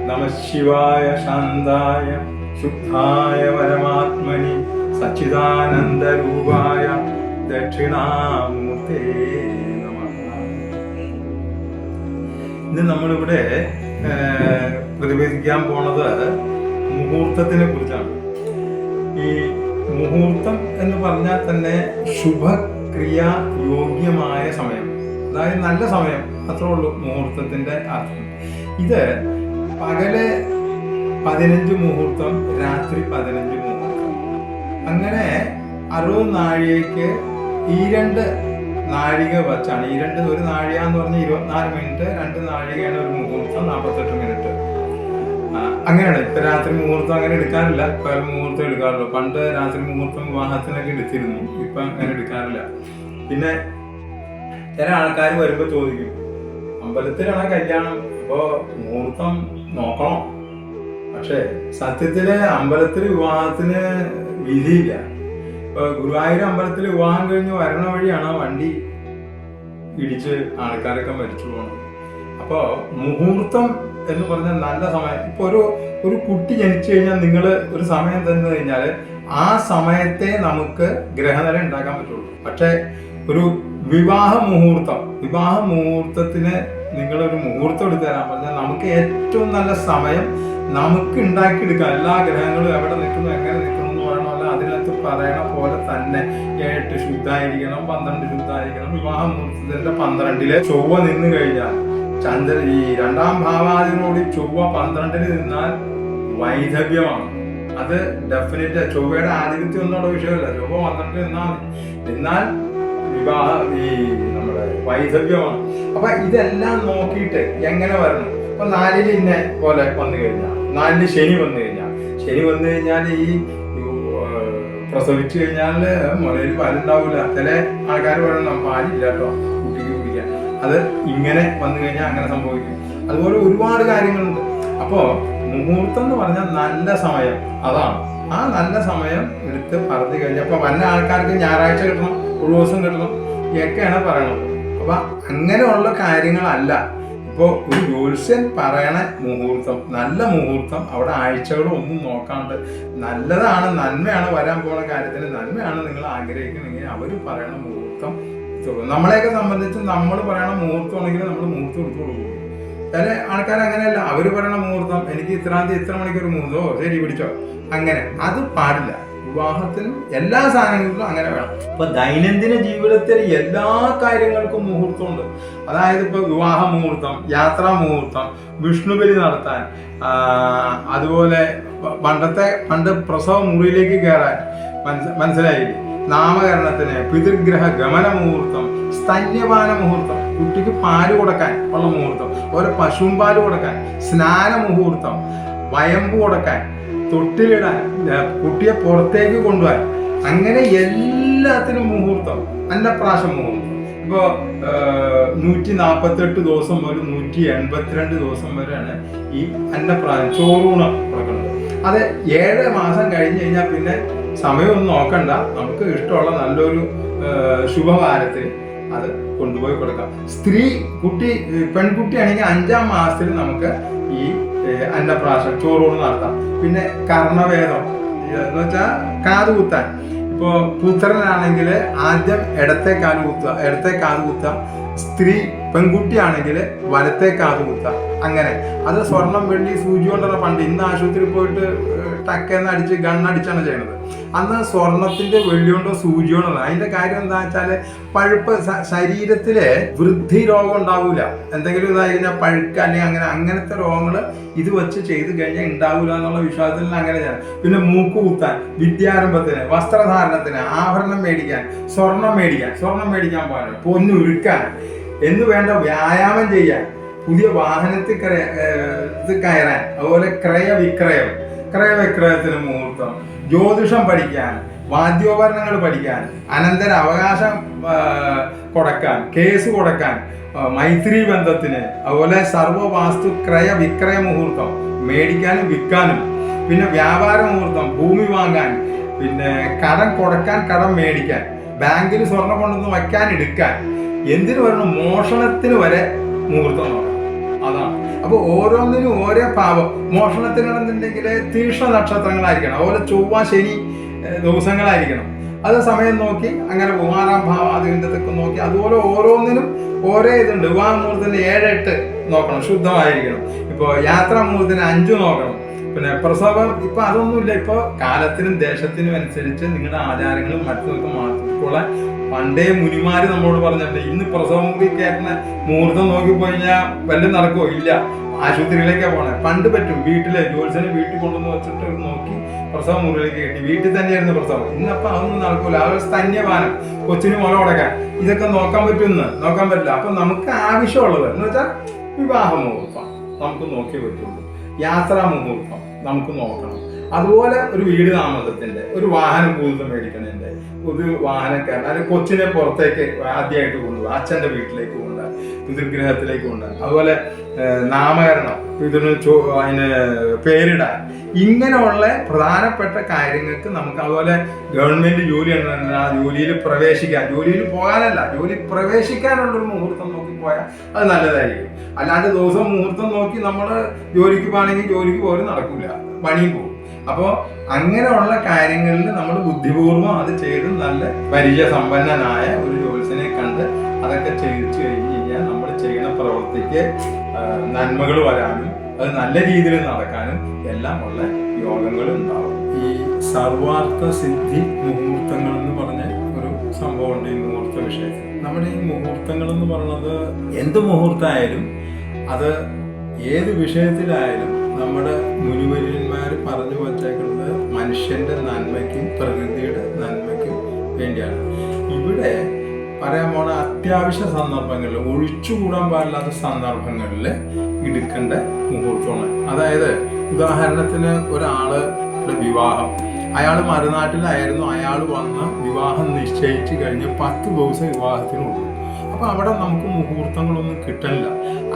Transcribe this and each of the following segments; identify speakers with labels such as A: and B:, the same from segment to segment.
A: നമഃ ശിവായ ശാന്തായ ശുദ്ധായ പരമാത്മനി സച്ചിദാനന്ദരൂപായ ദക്ഷിണാമൂർത്തേ നമഃ. ഇന്ന് നമ്മളിവിടെ പ്രതിപാദിക്കാൻ പോണത് മുഹൂർത്തത്തിനെ കുറിച്ചാണ്. ഈ മുഹൂർത്തം എന്ന് പറഞ്ഞാൽ തന്നെ ശുഭക്രിയ യോഗ്യമായ സമയം, അതായത് നല്ല സമയം, അത്രേ ഉള്ളൂ മുഹൂർത്തത്തിന്റെ അർത്ഥം. ഇത് പകല് 15 മുഹൂർത്തം, രാത്രി 15 മുഹൂർത്തം, അങ്ങനെ 60 നാഴികയ്ക്ക് ഈ 2 നാഴിക വച്ചാണ്. ഈ 2 ഒരു നാഴിക എന്ന് പറഞ്ഞാൽ 24 മിനിറ്റ്, 2 നാഴികയാണ് ഒരു മുഹൂർത്തം, 48 മിനിറ്റ്. അങ്ങനെയാണ്. ഇപ്പൊ രാത്രി മുഹൂർത്തം അങ്ങനെ എടുക്കാറില്ല, പകൽ മുഹൂർത്തം എടുക്കാറുള്ളൂ. പണ്ട് രാത്രി മുഹൂർത്തം വിവാഹത്തിനൊക്കെ എടുത്തിരുന്നു, ഇപ്പൊ അങ്ങനെ എടുക്കാറില്ല. പിന്നെ ചില ആൾക്കാർ വരുമ്പോ ചോദിക്കും, അമ്പലത്തിലാണ് കല്യാണം, അപ്പോ മുഹൂർത്തം നോക്കണം. പക്ഷെ സത്യത്തില് അമ്പലത്തിൽ വിവാഹത്തിന് വിധിയില്ല. ഇപ്പൊ ഗുരുവായൂർ അമ്പലത്തിൽ വിവാഹം കഴിഞ്ഞ് വരണ വഴിയാണ് വണ്ടി ഇടിച്ച് ആൾക്കാരൊക്കെ മരിച്ചു പോകണം. അപ്പോ മുഹൂർത്തം എന്ന് പറഞ്ഞാൽ നല്ല സമയം. ഇപ്പൊ ഒരു കുട്ടി ജനിച്ചു കഴിഞ്ഞാൽ നിങ്ങൾ ഒരു സമയം തന്നു കഴിഞ്ഞാൽ ആ സമയത്തെ നമുക്ക് ഗ്രഹനില ഉണ്ടാക്കാൻ പറ്റുള്ളൂ. പക്ഷെ ഒരു വിവാഹ മുഹൂർത്തത്തിന് നിങ്ങളൊരു മുഹൂർത്തം എടുത്തു തരാൻ പറഞ്ഞാൽ നമുക്ക് ഏറ്റവും നല്ല സമയം നമുക്ക് ഉണ്ടാക്കിയെടുക്കാം. എല്ലാ ഗ്രഹങ്ങളും എവിടെ നിൽക്കുന്നു, എങ്ങനെ നിൽക്കുന്നു എന്ന് പറയണമല്ല, അതിനകത്ത് പറയണ പോലെ തന്നെ 8 ശുദ്ധായിരിക്കണം, 12 ശുദ്ധായിരിക്കണം. വിവാഹ മുഹൂർത്തത്തിന്റെ 12 ചൊവ്വ നിന്ന് കഴിഞ്ഞാൽ, ചന്ദ്രൻ ഈ 2ാം ഭാവാദിനോട് ചൊവ്വ 12 നിന്നാൽ വൈധവ്യമാണ്. അത് ഡെഫിനറ്റ്. ചൊവ്വയുടെ ആധിപത്യം ഒന്നുള്ള വിഷയമല്ല. ചൊവ്വ 12 നിന്നാൽ വിവാഹ ഈ നമ്മുടെ വൈധവ്യമാണ്. അപ്പൊ ഇതെല്ലാം നോക്കിയിട്ട് എങ്ങനെ വരണം. ഇപ്പൊ 4 ഇന്ന പോലെ വന്നു കഴിഞ്ഞാൽ, 4 ശനി വന്നു കഴിഞ്ഞാൽ ഈ പ്രസവിച്ചു കഴിഞ്ഞാൽ മുലയിൽ പാലുണ്ടാവില്ല. ചില ആൾക്കാർ പറയണം പാലില്ല കേട്ടോ കുട്ടിക്ക് കുടിക്കാൻ. അത് ഇങ്ങനെ വന്നു കഴിഞ്ഞാൽ അങ്ങനെ സംഭവിക്കും. അതുപോലെ ഒരുപാട് കാര്യങ്ങളുണ്ട്. അപ്പോ മുഹൂർത്തം എന്ന് പറഞ്ഞാൽ നല്ല സമയം, അതാണ്. ആ നല്ല സമയം എടുത്ത് പറഞ്ഞു കഴിഞ്ഞാൽ ഇപ്പൊ വന്ന ആൾക്കാർക്ക് ഞായറാഴ്ച കിട്ടണം, ഒരു ദിവസം കിട്ടണം, ഇതൊക്കെയാണ് പറയണത്. അപ്പൊ അങ്ങനെയുള്ള കാര്യങ്ങളല്ല. ഇപ്പോൾ ഒരു ജ്യോത്സ്യൻ പറയണ മുഹൂർത്തം, നല്ല മുഹൂർത്തം, അവിടെ ആഴ്ചകളും ഒന്നും നോക്കാണ്ട് നല്ലതാണ്, നന്മയാണ്, വരാൻ പോണ കാര്യത്തിന് നന്മയാണ് നിങ്ങൾ ആഗ്രഹിക്കണമെങ്കിൽ അവർ പറയണ മുഹൂർത്തം. നമ്മളെയൊക്കെ സംബന്ധിച്ച് നമ്മൾ പറയണ മുഹൂർത്തമാണെങ്കിൽ നമ്മൾ മുഹൂർത്തം എടുത്തു കൊടുക്കും. ചില ആൾക്കാർ അങ്ങനെയല്ല. അവർ പറയണ മുഹൂർത്തം എനിക്ക് ഇത്ര മണിക്കൂർ മുഹൂർത്തമോ ശരി പിടിച്ചോ, അങ്ങനെ അത് പാടില്ല. വിവാഹത്തിനും എല്ലാ സാധനങ്ങൾക്കും അങ്ങനെ വേണം. ഇപ്പൊ ദൈനംദിന ജീവിതത്തിൽ എല്ലാ കാര്യങ്ങൾക്കും മുഹൂർത്തമുണ്ട്. അതായത് ഇപ്പൊ വിവാഹ മുഹൂർത്തം, യാത്രാ മുഹൂർത്തം, വിഷ്ണുബലി നടത്താൻ, അതുപോലെ പണ്ട് പ്രസവ മുറിയിലേക്ക് കയറാൻ, മനസ്സിലായില്ലേ, നാമകരണത്തിന്, പിതൃഗ്രഹ ഗമന മുഹൂർത്തം, സ്തന്യപാന മുഹൂർത്തം, കുട്ടിക്ക് പാല് കൊടുക്കാൻ ഉള്ള മുഹൂർത്തം, അതുപോലെ പശുവും പാല് കൊടുക്കാൻ, സ്നാന മുഹൂർത്തം, വയമ്പ് കൊടുക്കാൻ, തൊട്ടിലിടാൻ, കുട്ടിയെ പുറത്തേക്ക് കൊണ്ടുപോകാൻ, അങ്ങനെ എല്ലാത്തിനും മുഹൂർത്തം. അന്നപ്രാശം മുഹൂർത്തം. ഇപ്പോ 148 ദിവസം മുതൽ 182 ദിവസം വരെയാണ് ഈ അന്നപ്രാശം, ചോറൂണ് കൊടുക്കുന്നത്. അത് 7 മാസം കഴിഞ്ഞ് കഴിഞ്ഞാൽ പിന്നെ സമയമൊന്നും നോക്കണ്ട, നമുക്ക് ഇഷ്ടമുള്ള നല്ലൊരു ശുഭവാരത്തിൽ അത് കൊണ്ടുപോയി കൊടുക്കാം. പെൺകുട്ടി ആണെങ്കിൽ 5ാം മാസത്തിൽ നമുക്ക് ഈ അന്നപ്രാശം, ചോറൂണ് നടത്താം. പിന്നെ കർണവേദം എന്ന് വെച്ചാൽ കാതുകുത്താൻ. ഇപ്പോ പുത്രനാണെങ്കിൽ ആദ്യം ഇടത്തെ കാത് കുത്തുക, പെൺകുട്ടിയാണെങ്കിൽ വലത്തെ കാത് കുത്തുക. അങ്ങനെ അത് സ്വർണം വെള്ളി സൂചി കൊണ്ടുള്ള. പണ്ട് ഇന്ന് ആശുപത്രിയിൽ പോയിട്ട് ടക്കെന്ന് അടിച്ച് ഗണ്ണടിച്ചാണ് ചെയ്യണത്. അന്ന് സ്വർണത്തിന്റെ വെള്ളി കൊണ്ടോ സൂചി കൊണ്ടോ. അതിന്റെ കാര്യം എന്താ വെച്ചാല് പഴുപ്പ്, ശരീരത്തിലെ വൃദ്ധി രോഗം ഉണ്ടാവൂല. എന്തെങ്കിലും ഇതായി കഴിഞ്ഞാൽ പഴുക്ക് അല്ലെങ്കിൽ അങ്ങനത്തെ രോഗങ്ങൾ ഇത് വെച്ച് ചെയ്ത് കഴിഞ്ഞാൽ ഉണ്ടാവൂല എന്നുള്ള വിശ്വാസത്തിൽ അങ്ങനെ ചെയ്യാം. പിന്നെ മൂക്ക് കുത്താൻ, വിദ്യാരംഭത്തിന്, വസ്ത്രധാരണത്തിന്, ആഭരണം മേടിക്കാൻ, സ്വർണം മേടിക്കാൻ പോകാൻ, പൊന്നുരുക്കാൻ എന്ന് വേണ്ട വ്യായാമം ചെയ്യാൻ, പുതിയ വാഹനത്തിൽ കയറാൻ, അതുപോലെ ക്രയവിക്രയത്തിന് മുഹൂർത്തം, ജ്യോതിഷം പഠിക്കാൻ, വാദ്യോപകരണങ്ങൾ പഠിക്കാൻ, അനന്തര അവകാശം കൊടുക്കാൻ, കേസ് കൊടുക്കാൻ, മൈത്രി ബന്ധത്തിന്, അതുപോലെ സർവ്വവാസ്തു വിക്രയ മുഹൂർത്തം, മേടിക്കാനും വിൽക്കാനും, പിന്നെ വ്യാപാര മുഹൂർത്തം, ഭൂമി വാങ്ങാൻ, പിന്നെ കടം കൊടുക്കാൻ, കടം മേടിക്കാൻ, ബാങ്കിൽ സ്വർണം കൊണ്ടുവന്ന് വയ്ക്കാൻ, എടുക്കാൻ, എന്തിനു വരണം, മോഷണത്തിന് വരെ മുഹൂർത്തം നോക്കാം. അതാണ്. അപ്പൊ ഓരോന്നിനും ഓരോ പാപം. മോഷണത്തിനാണെന്നുണ്ടെങ്കിൽ തീക്ഷ്ണ നക്ഷത്രങ്ങളായിരിക്കണം, അതുപോലെ ചൊവ്വ ശനി ദിവസങ്ങളായിരിക്കണം. അത് സമയം നോക്കി അങ്ങനെ പോകും. 6-ാം ഭാവം അതിൻ്റെ നോക്കി, അതുപോലെ ഓരോന്നിനും ഓരോ ഇതുണ്ട്. വിവാഹമുഹൂർത്തത്തിന് 7-8 നോക്കണം, ശുദ്ധമായിരിക്കണം. ഇപ്പോൾ യാത്രാമുഹൂർത്തത്തിന് 5 നോക്കണം. പിന്നെ പ്രസവം ഇപ്പൊ അതൊന്നുമില്ല. ഇപ്പൊ കാലത്തിനും ദേശത്തിനും അനുസരിച്ച് നിങ്ങളുടെ ആചാരങ്ങളും മറ്റൊക്കെ മാറ്റിക്കൊള്ളാൻ പണ്ടേ മുനിമാര് നമ്മളോട് പറഞ്ഞിട്ടുണ്ട്. ഇന്ന് പ്രസവം കൂടി കയറ്റുന്ന മുഹൂർത്തം നോക്കി പോയിക്കഴിഞ്ഞാൽ വല്ലതും നടക്കുമോ? ഇല്ല, ആശുപത്രിയിലേക്കാണ് പോണേ. പണ്ട് പറ്റും, വീട്ടിലെ ജോത്സ്യനെ വീട്ടിൽ കൊണ്ടുവന്ന് വെച്ചിട്ട് നോക്കി പ്രസവ മുറിയിലേക്ക് കയറ്റി വീട്ടിൽ തന്നെയായിരുന്നു പ്രസവം. ഇന്നപ്പം അതൊന്നും നടക്കൂല. ആ ഒരു സ്തന്യപാനം, കൊച്ചിന് മുല കൊടുക്കാൻ, ഇതൊക്കെ നോക്കാൻ പറ്റുമെന്ന് നോക്കാൻ പറ്റില്ല. അപ്പൊ നമുക്ക് ആവശ്യമുള്ളത് എന്ന് വെച്ചാൽ വിവാഹ മുഹൂർത്തം നമുക്ക് നോക്കിയേ പറ്റുള്ളൂ. യാത്രാ മുഹൂർത്തം നമുക്ക് നോക്കണം. അതുപോലെ ഒരു വീട് താമസത്തിന്റെ, ഒരു വാഹനം കൂടുതൽ മേടിക്കണതിന്റെ, ഒരു വാഹനക്കാരൻ അല്ലെങ്കിൽ കൊച്ചിനെ പുറത്തേക്ക് ആദ്യമായിട്ട് കൊണ്ടുപോകുക, അച്ഛൻ്റെ വീട്ടിലേക്ക് കൊണ്ടുപോകുക, പിതൃഗ്രഹത്തിലേക്ക് കൊണ്ടുപോകുക. അതുപോലെ നാമകരണം, ഇതിന് അതിന് പേരിടാൻ, ഇങ്ങനെയുള്ള പ്രധാനപ്പെട്ട കാര്യങ്ങൾക്ക് നമുക്ക്, അതുപോലെ ഗവൺമെന്റ് ജോലി ഉണ്ടെങ്കിൽ ആ ജോലിയിൽ പ്രവേശിക്കാൻ, ജോലിയിൽ പോകാനല്ല, ജോലി പ്രവേശിക്കാനുള്ളൊരു മുഹൂർത്തം നോക്കി പോയാൽ അത് നല്ലതായിരിക്കും. അല്ലാണ്ട് ദിവസം മുഹൂർത്തം നോക്കി നമ്മൾ ജോലിക്ക് പോകണമെങ്കിൽ ജോലിക്ക് പോലും നടക്കില്ല, പണിയും പോകും. അപ്പോൾ അങ്ങനെയുള്ള കാര്യങ്ങളിൽ നമ്മൾ ബുദ്ധിപൂർവ്വം അത് ചെയ്ത് നല്ല പരിചയസമ്പന്നനായ ഒരു ജ്യോത്സ്യനെ കണ്ട് അതൊക്കെ ചെയ്തു കഴിഞ്ഞ് കഴിഞ്ഞാൽ നമ്മൾ ചെയ്യുന്ന പ്രവൃത്തിക്ക് നന്മകൾ വരാനും അത് നല്ല രീതിയിൽ നടക്കാനും എല്ലാം ഉള്ള യോഗങ്ങൾ ഉണ്ടാവും. ഈ സർവാർത്ഥ സിദ്ധി മുഹൂർത്തങ്ങൾ എന്ന് പറഞ്ഞ ഒരു സംഭവമുണ്ട് ഈ മുഹൂർത്ത വിഷയത്തിൽ. നമ്മുടെ ഈ മുഹൂർത്തങ്ങൾ എന്ന് പറയുന്നത് എന്ത് മുഹൂർത്തമായാലും അത് ഏത് വിഷയത്തിലായാലും നമ്മുടെ മുനിവര്യന്മാർ പറഞ്ഞു വച്ചേക്കുന്നത് മനുഷ്യന്റെ നന്മയ്ക്കും പ്രകൃതിയുടെ നന്മയ്ക്കും വേണ്ടിയാണ്. ഇവിടെ പറയാൻ പോണ അത്യാവശ്യ സന്ദർഭങ്ങളിൽ, ഒഴിച്ചുകൂടാൻ പാടില്ലാത്ത സന്ദർഭങ്ങളിൽ എടുക്കേണ്ട മുഹൂർത്തമാണ്. അതായത് ഉദാഹരണത്തിന് ഒരാളുടെ വിവാഹം, അയാൾ മറുനാട്ടിലായിരുന്നു, അയാൾ വന്ന് വിവാഹം നിശ്ചയിച്ച് കഴിഞ്ഞ് 10 ദിവസം വിവാഹത്തിനുള്ളൂ. അപ്പൊ അവിടെ നമുക്ക് മുഹൂർത്തങ്ങളൊന്നും കിട്ടണില്ല.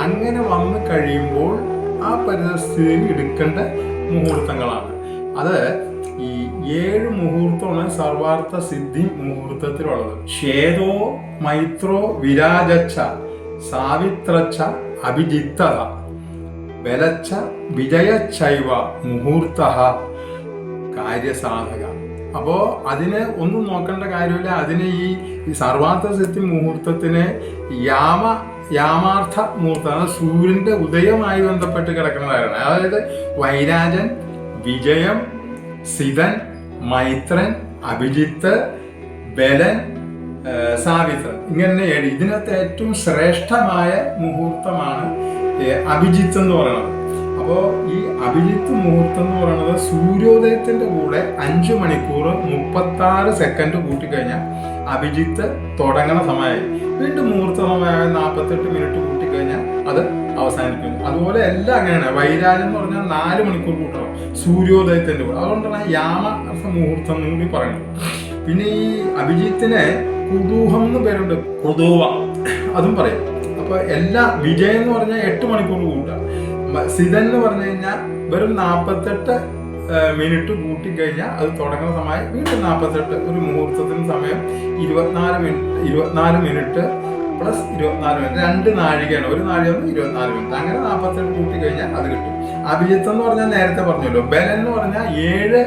A: അങ്ങനെ വന്നു കഴിയുമ്പോൾ ആ പരിസ്ഥിതിയിൽ എടുക്കേണ്ട മുഹൂർത്തങ്ങളാണ് അത്. ഈ 7 മുഹൂർത്തമാണ് സർവാർത്ഥ സിദ്ധി മുഹൂർത്തത്തിലുള്ളത്. ശ്വേതോ മൈത്രോ വിരാജച്ച സാവിത്രച്ച അഭിജിത്തത ബലച്ച വിജയച്ചൈവ മുഹൂർത്ത കാര്യസാധക. അപ്പോ അതിന് ഒന്നും നോക്കേണ്ട കാര്യമില്ല. അതിന് ഈ സർവാർത്ഥ സിദ്ധി മുഹൂർത്തത്തിന് യാമാർത്ഥ മുഹൂർത്തം, സൂര്യന്റെ ഉദയവുമായി ബന്ധപ്പെട്ട് കിടക്കുന്നതാണ്. അതായത് വൈരാജൻ, വിജയം, സിതൻ, മൈത്രൻ, അഭിജിത്ത്, ബലൻ, സാവിത്രൻ, ഇങ്ങനെ 7. ഇതിനകത്ത് ഏറ്റവും ശ്രേഷ്ഠമായ മുഹൂർത്തമാണ് അഭിജിത്ത് എന്ന് പറയുന്നത്. അപ്പോൾ ഈ അഭിജിത്ത് മുഹൂർത്തം എന്ന് പറയുന്നത് സൂര്യോദയത്തിന്റെ കൂടെ 5 മണിക്കൂർ 36 സെക്കൻഡ് കൂട്ടിക്കഴിഞ്ഞാൽ അഭിജിത്ത് തുടങ്ങണ സമയമായി. വീണ്ടും മുഹൂർത്ത സമയമായ 48 മിനിറ്റ് കൂട്ടിക്കഴിഞ്ഞാൽ അത് അവസാനിക്കുന്നു. അതുപോലെ എല്ലാം അങ്ങനെയാണ്. വൈരാജം എന്ന് പറഞ്ഞാൽ 4 മണിക്കൂർ കൂട്ടണം സൂര്യോദയത്തിന്റെ കൂടെ. അതുകൊണ്ടാണ് യാമ മുഹൂർത്തം എന്ന് കൂടി പറയുന്നത്. പിന്നെ ഈ അഭിജിത്തിനെ കുതൂഹം എന്ന് പേരുണ്ട്, കുതൂവ അതും പറയും. അപ്പൊ എല്ലാ വിജയം എന്ന് പറഞ്ഞാൽ 8 മണിക്കൂർ കൂട്ടുക. സിതൻ എന്ന് പറഞ്ഞു കഴിഞ്ഞാൽ വെറും 48 മിനിറ്റ് കൂട്ടിക്കഴിഞ്ഞാൽ അത് തുടങ്ങുന്ന സമയം വീണ്ടും 48. ഒരു മുഹൂർത്തത്തിന് സമയം 24 മിനിറ്റ് പ്ലസ് 24 മിനിറ്റ്, 2 നാഴികയാണ്. ഒരു നാഴിക 24 മിനിറ്റ്, അങ്ങനെ 48 കൂട്ടിക്കഴിഞ്ഞാൽ അത് കിട്ടും. അഭിജിത്ത് എന്ന് പറഞ്ഞാൽ നേരത്തെ പറഞ്ഞല്ലോ. ബലൻ എന്ന് പറഞ്ഞാൽ 7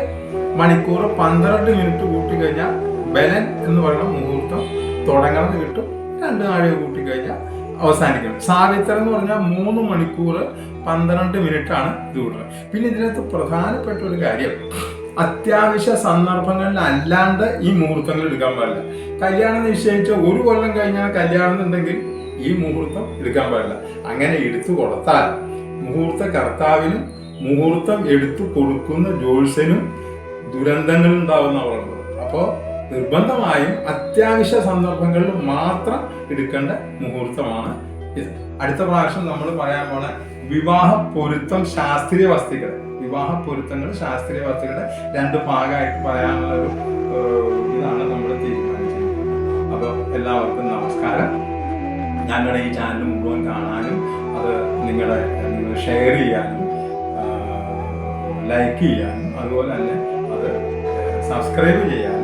A: മണിക്കൂർ 12 മിനിറ്റ് കൂട്ടിക്കഴിഞ്ഞാൽ ബലൻ എന്ന് പറയുന്ന മുഹൂർത്തം തുടങ്ങുന്നത് കിട്ടും. 2 നാഴിക കൂട്ടിക്കഴിഞ്ഞാൽ അവസാനിക്കണം. സാവിത്രം എന്ന് പറഞ്ഞാൽ 3 മണിക്കൂർ 12 മിനിറ്റാണ് ഇത് കൂട്ടുന്നത്. പിന്നെ ഇതിനകത്ത് പ്രധാനപ്പെട്ട ഒരു കാര്യം, അത്യാവശ്യ സന്ദർഭങ്ങളിൽ അല്ലാണ്ട് ഈ മുഹൂർത്തങ്ങൾ എടുക്കാൻ പാടില്ല. കല്യാണം നിശ്ചയിച്ച 1 കൊല്ലം കഴിഞ്ഞാൽ കല്യാണം എന്നുണ്ടെങ്കിൽ ഈ മുഹൂർത്തം എടുക്കാൻ പാടില്ല. അങ്ങനെ എടുത്തു കൊടുത്താൽ മുഹൂർത്ത കർത്താവിനും മുഹൂർത്തം എടുത്തു കൊടുക്കുന്ന ജ്യോത്സ്യനും ദുരന്തങ്ങൾ ഉണ്ടാവുന്ന പറയുന്നത്. അപ്പോൾ നിർബന്ധമായും അത്യാവശ്യ സന്ദർഭങ്ങളിൽ മാത്രം എടുക്കേണ്ട മുഹൂർത്തമാണ് ഇത്. അടുത്ത പ്രാവശ്യം നമ്മൾ പറയാൻ പോണ വിവാഹ പൊരുത്തം ശാസ്ത്രീയ വസ്തുക്കൾ, വിവാഹ പൊരുത്തങ്ങൾ ശാസ്ത്രീയ വസ്തുക്കളുടെ 2 ഭാഗമായിട്ട് പറയാനുള്ള ഒരു ഇതാണ് നമ്മൾ തീരുമാനിച്ചിരിക്കുന്നത്. അപ്പോൾ എല്ലാവർക്കും നമസ്കാരം. ഞങ്ങളുടെ ഈ ചാനൽ മുഴുവൻ കാണാനും അത് നിങ്ങൾ ഷെയർ ചെയ്യാനും ലൈക്ക് ചെയ്യാനും അതുപോലെ തന്നെ അത് സബ്സ്ക്രൈബ് ചെയ്യാനും